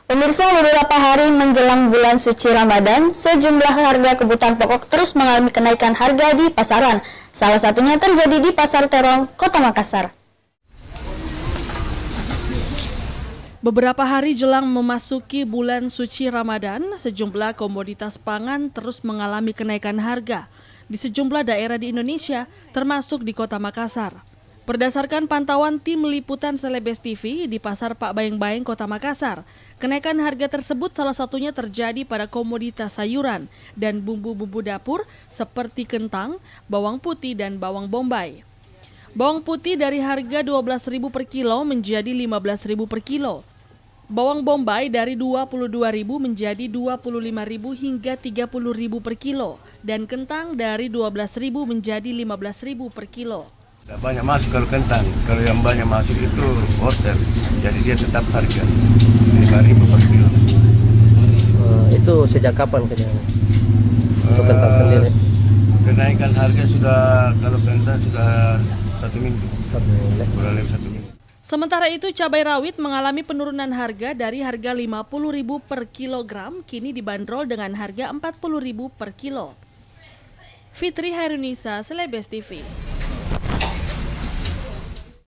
Pemirsa, beberapa hari menjelang bulan suci Ramadan, sejumlah harga kebutuhan pokok terus mengalami kenaikan harga di pasaran. Salah satunya terjadi di Pasar Terong, Kota Makassar. Beberapa hari jelang memasuki bulan suci Ramadan, sejumlah komoditas pangan terus mengalami kenaikan harga di sejumlah daerah di Indonesia, termasuk di Kota Makassar. Berdasarkan pantauan tim liputan Selebes TV di Pasar Pak Bayeng-Bayeng, Kota Makassar, kenaikan harga tersebut salah satunya terjadi pada komoditas sayuran dan bumbu-bumbu dapur seperti kentang, bawang putih, dan bawang bombay. Bawang putih dari harga Rp12.000 per kilo menjadi Rp15.000 per kilo. Bawang bombay dari Rp22.000 menjadi Rp25.000 hingga Rp30.000 per kilo. Dan kentang dari Rp12.000 menjadi Rp15.000 per kilo. Banyak masuk kalau kentang, kalau yang banyak masuk itu hotel, jadi dia tetap harga Rp5.000 per kilo. Itu sejak kapan kejadiannya? Untuk kentang sendiri? Kenaikan harga sudah, kalau kentang sudah 1 minggu, kurang lebih 1 minggu. Sementara itu cabai rawit mengalami penurunan harga dari harga Rp50.000 per kilogram, kini dibanderol dengan harga Rp40.000 per kilo. Fitri Hairunisa, Selebes TV.